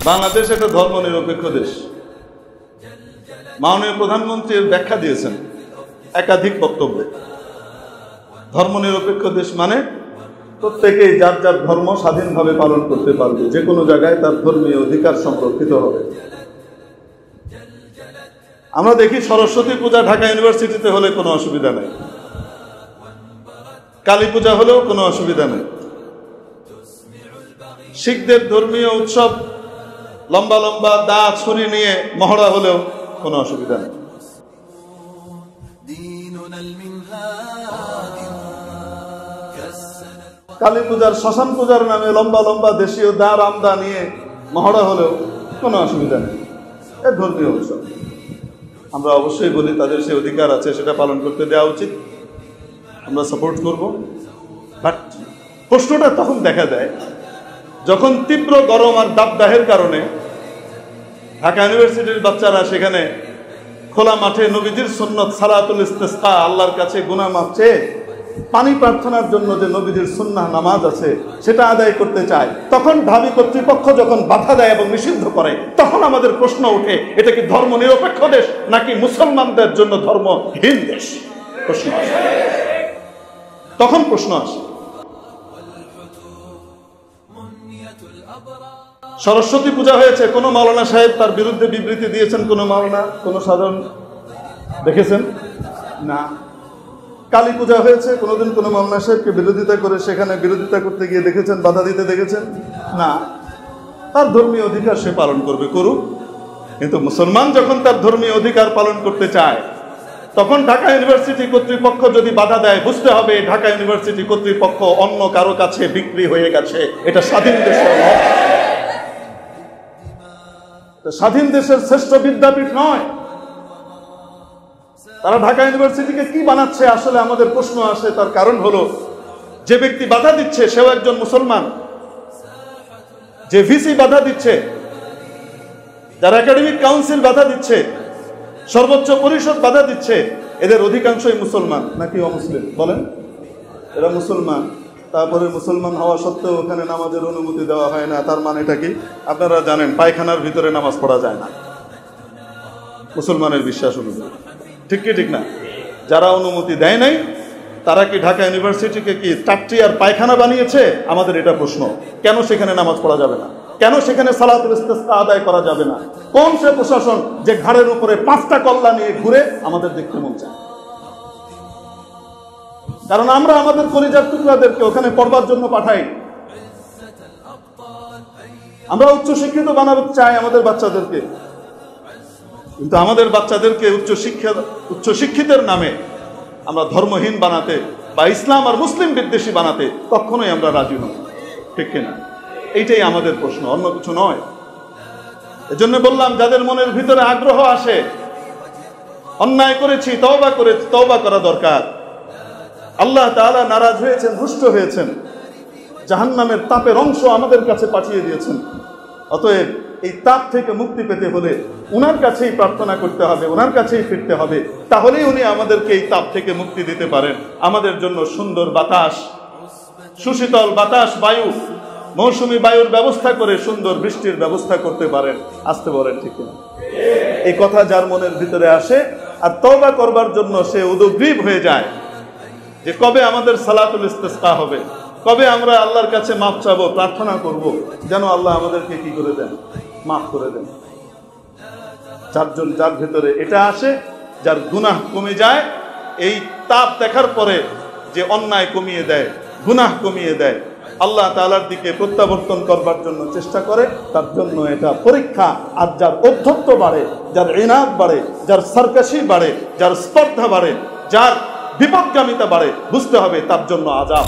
বাংলাদেশ একটা ধর্মনিরপেক্ষ দেশ। মাননীয় প্রধানমন্ত্রী এর ব্যাখ্যা দিয়েছেন একাধিক বক্তব্যে। ধর্মনিরপেক্ষ দেশ মানে প্রত্যেকেই যার যার ধর্ম স্বাধীনভাবে পালন করতে পারবে, যে কোনো জায়গায় তার ধর্মীয় অধিকার সংরক্ষিত হবে। আমরা দেখি সরস্বতী পূজা ঢাকা ইউনিভার্সিটিতে হলে কোনো অসুবিধা নেই, কালী পূজা হলেও কোনো অসুবিধা নেই। শিখদের ধর্মীয় উৎসব লম্বা লম্বা দা ছুরি নিয়ে মহড়া হলেও কোনো অসুবিধা নেই। কালী পূজার শ্মশান পূজার নামে লম্বা লম্বা দেশীয় দা রামদা নিয়ে মহড়া হলেও কোনো অসুবিধা নেই। এ ধর্মীয় উৎসব, আমরা অবশ্যই বলি তাদের সে অধিকার আছে, সেটা পালন করতে দেওয়া উচিত, আমরা সাপোর্ট করব। বাট প্রশ্নটা তখন দেখা দেয় যখন তীব্র গরম আর দাবদাহের কারণে ঢাকা ইউনিভার্সিটির বাচ্চারা সেখানে খোলা মাঠে নবীজির সুন্নত সালাতুল ইস্তিসকা, আল্লাহর কাছে গুনাহ মাফ চেয়ে পানি প্রার্থনার জন্য যে নবীজির সুন্নাহ নামাজ আছে সেটা আদায় করতে চায়, তখন ঢাবি কর্তৃপক্ষ যখন বাধা দেয় এবং নিষিদ্ধ করে, তখন আমাদের প্রশ্ন ওঠে, এটা কি ধর্ম নিরপেক্ষ দেশ নাকি মুসলমানদের জন্য ধর্মহীন দেশ? প্রশ্ন আসে, তখন প্রশ্ন আসে। সরস্বতী পূজা হয়েছে, কোন মাওলানা সাহেব তার বিরুদ্ধে বিবৃতি দিয়েছেন? কোন মাওলানা, কোন সাধারণ দেখেছেন? না। কালী পূজা হয়েছে, কোনোদিন কোন মাওলানা সাহেবকে বিরোধিতা করে সেখানে বিরোধিতা করতে গিয়ে দেখেছেন, বাধা দিতে দেখেছেন? না। তার ধর্মীয় অধিকার সে পালন করবে, করুক। কিন্তু মুসলমান যখন তার ধর্মীয় অধিকার পালন করতে চায়, তখন ঢাকা ইউনিভার্সিটি কর্তৃপক্ষ যদি বাধা দেয়, বুঝতে হবে ঢাকা ইউনিভার্সিটি কর্তৃপক্ষ অন্য কারো কাছে বিক্রি হয়ে গেছে। এটা স্বাধীন দেশের নয়, স্বাধীন দেশের শ্রেষ্ঠ বিদ্যাপীঠ নয়। তারা ঢাকা ইউনিভার্সিটিকে কি বানাচ্ছে আসলে আমাদের প্রশ্ন আসে। তার কারণ হলো, যে ব্যক্তি বাধা দিচ্ছে সেও একজন মুসলমান, যে ভিসি বাধা দিচ্ছে, যারা একাডেমিক কাউন্সিল বাধা দিচ্ছে, সর্বোচ্চ পরিষদ বাধা দিচ্ছে, এদের অধিকাংশই মুসলমান নাকি অমুসলিম? বলেন, এরা মুসলমান। তারপরে মুসলমান হওয়া সত্ত্বেও ওখানে নামাজের অনুমতি দেওয়া হয় না। তার মানে এটা কি? আপনারা জানেন পায়খানার ভিতরে নামাজ পড়া যায় না মুসলমানের বিশ্বাস অনুযায়ী, ঠিক কি ঠিক না? যারা অনুমতি দেয় নাই তারা কি ঢাকা ইউনিভার্সিটিকে কি টাট্টি আর পায়খানা বানিয়েছে? আমাদের এটা প্রশ্ন। কেন সেখানে নামাজ পড়া যাবে না? কেন সেখানে সালাতুল ইস্তিসকা আদায় করা যাবে না? কোন সে প্রশাসন যে ঘাড়ের উপরে 5টা কল্লা নিয়ে ঘুরে? আমাদের দেখতে মন চায়, কারণ আমরা আমাদের কলিজার টুকরাদেরকে ওখানে পড়বার জন্য পাঠাই। আমরা উচ্চ শিক্ষিত বানাতে চাই আমাদের বাচ্চাদেরকে, কিন্তু আমাদের বাচ্চাদেরকে উচ্চ শিক্ষিতের নামে আমরা ধর্মহীন বানাতে বা ইসলাম আর মুসলিম বিদ্বেষী বানাতে কখনোই আমরা রাজি নই, ঠিক কিনা? এইটাই আমাদের প্রশ্ন, অন্য কিছু নয়। এজন্য বললাম, যাদের মনের ভিতরে আগ্রহ আসে, অন্যায় করেছি, তওবা করা দরকার। আল্লাহ তাআলা নারাজ হয়েছেন, রুষ্ট হয়েছেন, জাহান্নামের তাপের অংশ আমাদের কাছে পাঠিয়ে দিয়েছেন। অতএব এই তাপ থেকে মুক্তি পেতে হলে উনার কাছেই প্রার্থনা করতে হবে, উনার কাছেই ফিরতে হবে। তাহলেই উনি আমাদেরকে এই তাপ থেকে মুক্তি দিতে পারেন। আমাদের জন্য সুন্দর বাতাস, সুশীতল বাতাস, বায়ু, মৌসুমী বায়ুর ব্যবস্থা করে সুন্দর বৃষ্টির ব্যবস্থা করতে পারেন। আসতে বলেন, ঠিক না? এই কথা যার মনের ভিতরে আসে আর তওবা করবার জন্য সে উদগ্রীব হয়ে যায় যে কবে আমাদের সালাতুল ইস্তিসকা হবে, কবে আমরা আল্লাহর কাছে মাফ চাবো, প্রার্থনা করব যেন আল্লাহ আমাদেরকে কি করে দেন, মাফ করে দেন। যার ভেতরে এটা আসে, যার গুনাহ কমে যায়, এই তাপ দেখার পরে যে অন্যায় কমিয়ে দেয়, গুনাহ কমিয়ে দেয়, আল্লাহ তাআলার দিকে প্রত্যাবর্তন করবার জন্য চেষ্টা করে, তার জন্য এটা পরীক্ষা। আর যার ঔদ্ধত্য বাড়ে, যার ইনাদ বাড়ে, যার সরকাশি বাড়ে, যার স্পর্ধা বাড়ে, যার বিপদগামিতা বাড়ে, বুঝতে হবে তার জন্য আযাব।